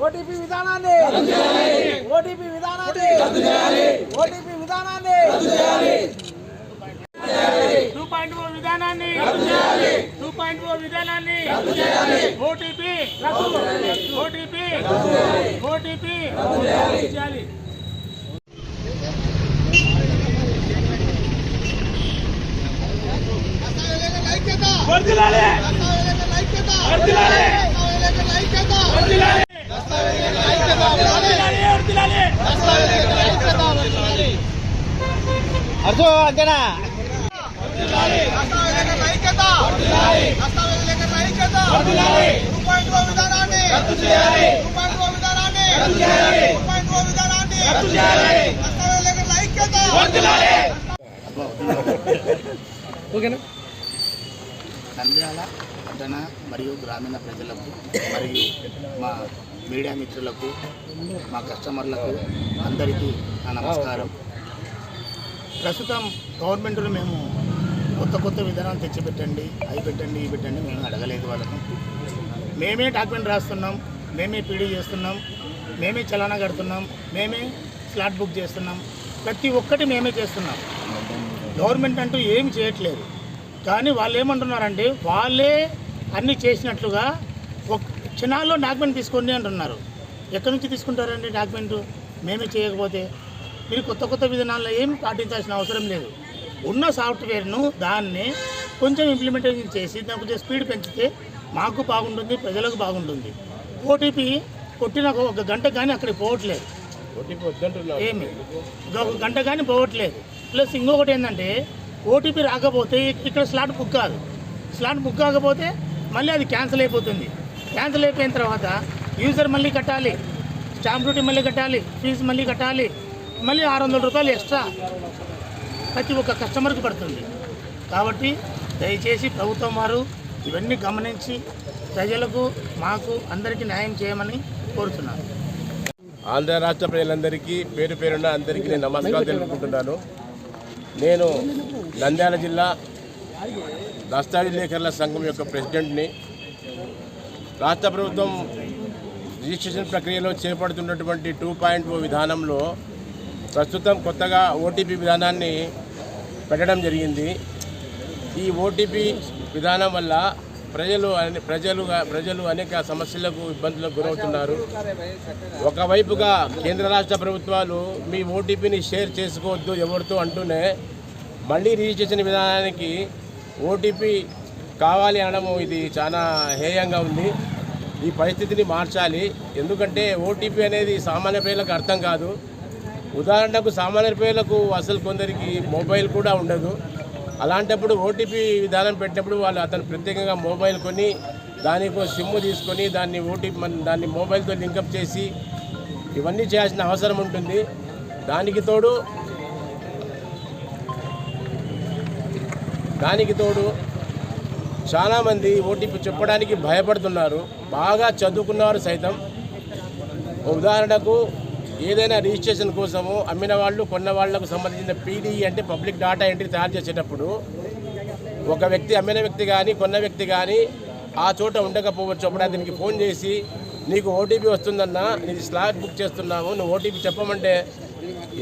OTP విధానాన్ని 2.0 విధానాన్ని 2.0 విధానాన్ని ఓటీపీ చేయాలి. అర్జో అంతేనా నంద్యాల పట్టణ మరియు గ్రామీణ ప్రజలకు మరియు మా మీడియా మిత్రులకు మా కస్టమర్లకు అందరికీ నా నమస్కారం. ప్రస్తుతం గవర్నమెంట్లో మేము కొత్త విధానాలు తెచ్చిపెట్టండి, అవి పెట్టండి, ఇవి పెట్టండి మేము అడగలేదు వాళ్ళకు. మేమే డాక్యుమెంట్ రాస్తున్నాం, మేమే పీడీ చేస్తున్నాం, మేమే చలానా కడుతున్నాం, మేమే స్లాట్ బుక్ చేస్తున్నాం, ప్రతి ఒక్కటి మేమే చేస్తున్నాం. గవర్నమెంట్ అంటూ ఏమి చేయట్లేదు. కానీ వాళ్ళు ఏమంటున్నారంటే వాళ్ళే అన్నీ చేసినట్లుగా ఒక క్షణాల్లో డాక్యుమెంట్ తీసుకోండి అంటున్నారు. ఎక్కడి నుంచి తీసుకుంటారండి డాక్యుమెంటు? మేమే చేయకపోతే మీరు కొత్త విధానాల్లో ఏం పాటించాల్సిన అవసరం లేదు. ఉన్న సాఫ్ట్వేర్ను దాన్ని కొంచెం ఇంప్లిమెంటేషన్ చేసి దాని కొంచెం స్పీడ్ పెంచితే మాకు బాగుంటుంది, ప్రజలకు బాగుంటుంది. ఓటీపీ కొట్టిన ఒక గంట కానీ అక్కడికి పోవట్లేదు, ఏమి ఒక గంట కానీ పోవట్లేదు. ప్లస్ ఇంకొకటి ఏంటంటే ఓటీపీ రాకపోతే ఇక్కడ స్లాట్ బుక్ కాదు. స్లాట్ బుక్ కాకపోతే మళ్ళీ అది క్యాన్సిల్ అయిపోతుంది. క్యాన్సిల్ అయిపోయిన తర్వాత యూజర్ మళ్ళీ కట్టాలి, స్టాంప్ డ్యూటీ మళ్ళీ కట్టాలి, ఫీజు మళ్ళీ కట్టాలి, మళ్ళీ 600 రూపాయలు ఎక్స్ట్రా ప్రతి ఒక్క కస్టమర్కి పడుతుంది. కాబట్టి దయచేసి ప్రభుత్వం వారు ఇవన్నీ గమనించి ప్రజలకు మాకు అందరికీ న్యాయం చేయమని కోరుతున్నాను. ఆంధ్ర రాష్ట్ర ప్రజలందరికీ పేరు పేరున అందరికీ నేను నమస్కారం తెలుపుకుంటున్నాను. నేను నంద్యాల జిల్లా దస్తావేజ్ లేఖర్ల సంఘం యొక్క ప్రెసిడెంట్ని. రాష్ట్ర ప్రభుత్వం రిజిస్ట్రేషన్ ప్రక్రియలో చేపడుతున్నటువంటి 2.0 విధానంలో ప్రస్తుతం కొత్తగా ఓటీపీ విధానాన్ని పెట్టడం జరిగింది. ఈ ఓటీపీ విధానం వల్ల ప్రజలు అనేక సమస్యలకు, ఇబ్బందులకు గురవుతున్నారు. ఒకవైపుగా కేంద్ర రాష్ట్ర ప్రభుత్వాలు మీ ఓటీపీని షేర్ చేసుకోవద్దు ఎవరితో అంటూనే మళ్ళీ రిజిస్ట్రేషన్ విధానానికి ఓటీపీ కావాలి అనడము ఇది చాలా హేయంగా ఉంది. ఈ పరిస్థితిని మార్చాలి. ఎందుకంటే ఓటీపీ అనేది సామాన్య ప్రజలకు అర్థం కాదు. ఉదాహరణకు సామాన్య ప్రజలకు అసలు కొందరికి మొబైల్ కూడా ఉండదు. అలాంటప్పుడు ఓటీపీ విధానం పెట్టినప్పుడు అతను ప్రత్యేకంగా మొబైల్ కొని దానికి సిమ్ తీసుకొని దాన్ని మొబైల్తో లింకప్ చేసి ఇవన్నీ చేయాల్సిన అవసరం ఉంటుంది. దానికి తోడు చాలామంది ఓటీపీ చెప్పడానికి భయపడుతున్నారు. బాగా చదువుకున్నవారు సైతం. ఉదాహరణకు ఏదైనా రిజిస్ట్రేషన్ కోసము అమ్మిన వాళ్ళు, కొన్న వాళ్లకు సంబంధించిన పీడీ అంటే పబ్లిక్ డాటా ఎంట్రీ తయారు చేసేటప్పుడు ఒక వ్యక్తి, అమ్మిన వ్యక్తి కానీ కొన్న వ్యక్తి కానీ ఆ చోట ఉండకపోవచ్చు. అప్పుడు అతనికి ఫోన్ చేసి నీకు ఓటీపీ వస్తుందన్నా, నీది స్లాట్ బుక్ చేస్తున్నాము, నువ్వు ఓటీపీ చెప్పమంటే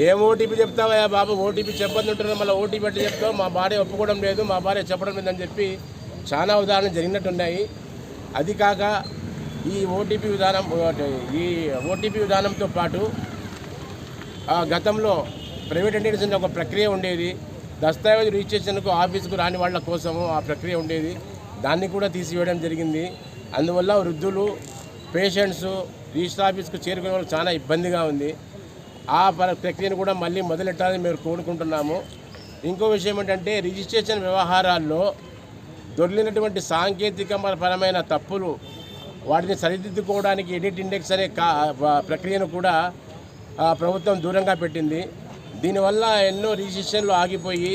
ఏం ఓటీపీ చెప్తావా బాబు, ఓటీపీ చెప్పొద్దుంటున్నావు, మళ్ళీ ఓటీపీ అంటే చెప్తావు, మా భార్య ఒప్పుకోవడం లేదు, మా భార్య చెప్పడం లేదని చెప్పి చాలా ఉదాహరణలు జరిగినట్టున్నాయి. అది కాక ఈ ఓటీపీ విధానంతో పాటు గతంలో ప్రైవేట్ ఎంటిటీస్ ఒక ప్రక్రియ ఉండేది. దస్తావేజ్ రిజిస్ట్రేషన్కు ఆఫీసుకు రాని వాళ్ళ కోసము ఆ ప్రక్రియ ఉండేది. దాన్ని కూడా తీసివేయడం జరిగింది. అందువల్ల వృద్ధులు, పేషెంట్స్ రిజిస్టర్ ఆఫీస్కు చేరుకునే వాళ్ళకి చాలా ఇబ్బందిగా ఉంది. ఆ ప్రక్రియను కూడా మళ్ళీ మొదలెట్టాలని మేము కోరుకుంటున్నాము. ఇంకో విషయం ఏంటంటే రిజిస్ట్రేషన్ వ్యవహారాల్లో దొరికినటువంటి సాంకేతిక పరమైన తప్పులు వాటిని సరిదిద్దుకోవడానికి ఎడిట్ ఇండెక్స్ అనే ప్రక్రియను కూడా ప్రభుత్వం దూరంగా పెట్టింది. దీనివల్ల ఎన్నో రిజిస్ట్రేషన్లు ఆగిపోయి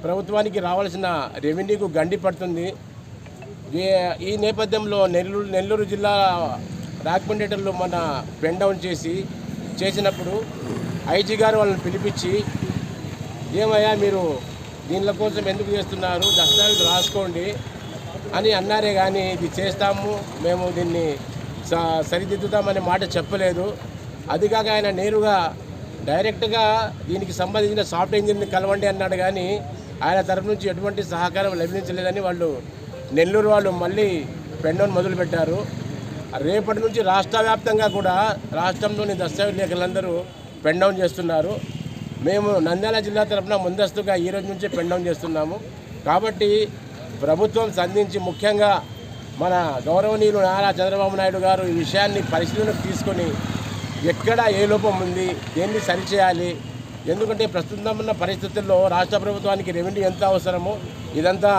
ప్రభుత్వానికి రావాల్సిన రెవెన్యూకు గండి పడుతుంది. ఈ నేపథ్యంలో నెల్లూరు జిల్లా డాక్యుమెంటేటర్లు మన పెన్ డౌన్ చేసినప్పుడు ఐజీ గారు వాళ్ళని పిలిపించి ఏమయ్యా మీరు దీనిల కోసం ఎందుకు చేస్తున్నారు, దస్తావేజ్ రాసుకోండి, అని అన్నారే కానీ ఇది చేస్తాము మేము దీన్ని సరిదిద్దుతామనే మాట చెప్పలేదు. అది కాక ఆయన నేరుగా డైరెక్ట్గా దీనికి సంబంధించిన సాఫ్ట్ ఇంజనీర్ని కలవండి అన్నాడు కానీ ఆయన తరఫు నుంచి ఎటువంటి సహకారం లభించలేదని వాళ్ళు నెల్లూరు వాళ్ళు మళ్ళీ పెండౌన్ మొదలుపెట్టారు. రేపటి నుంచి రాష్ట్ర వ్యాప్తంగా కూడా రాష్ట్రంలోని దస్తవేజ్ లేఖలందరూ పెండౌన్ చేస్తున్నారు. మేము నంద్యాల జిల్లా తరఫున ముందస్తుగా ఈ రోజు నుంచే పెండౌన్ చేస్తున్నాము. కాబట్టి ప్రభుత్వం సంధించి ముఖ్యంగా మన గౌరవనీయులు నారా చంద్రబాబు నాయుడు గారు ఈ విషయాన్ని పరిశీలనకు తీసుకొని ఎక్కడ ఏ లోపం ఉంది, దేన్ని సరిచేయాలి, ఎందుకంటే ప్రస్తుతం ఉన్న పరిస్థితుల్లో రాష్ట్ర ప్రభుత్వానికి రెవెన్యూ ఎంత అవసరమో ఇదంతా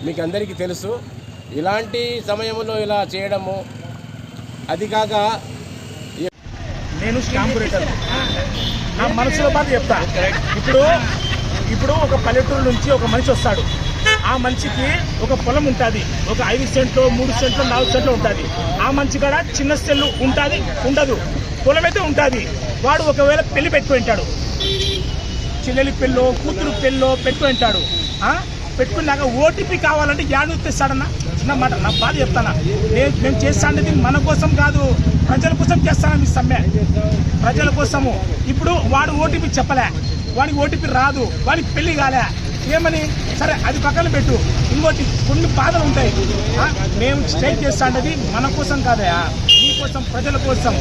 మీకు అందరికీ తెలుసు. ఇలాంటి సమయంలో ఇలా చేయడము, అది కాక నేను స్టాంపు రేటర్ నా మనసులో బాధ చెప్తా. ఇప్పుడు ఒక పల్లెటూరు నుంచి ఒక మనిషి వస్తాడు. ఆ మనిషికి ఒక పొలం ఉంటుంది, ఒక 5 సెంట్లు 3 సెంట్లు 4 సెంట్లు ఉంటుంది. ఆ మనిషి కాడ చిన్న సెల్లు ఉంటుంది ఉండదు, పొలం అయితే ఉంటుంది. వాడు ఒకవేళ పెళ్లి పెట్టుకుంటాడు, చెల్లెలి పెళ్ళో కూతురు పెళ్ళో పెట్టుకుంటాడు. పెట్టుకున్నాక ఓటీపీ కావాలంటే యాడ్ తెస్తాడన్నా. చిన్న మాట నా బాధ చెప్తానా. మేము చేస్తాండేది మన కోసం కాదు, ప్రజల కోసం చేస్తాను. ఈ సమ్మె ప్రజల కోసము. ఇప్పుడు వాడు ఓటీపీ చెప్పలే, వాడికి ఓటీపీ రాదు, వాడికి పెళ్లి కాలే, ఏమని సరే అది పక్కన పెట్టు. ఇంకోటి కొన్ని బాధలు ఉంటాయి. మేము స్ట్రైక్ చేస్తాండేది మన కోసం కాదయా, మీ కోసం, ప్రజల కోసం.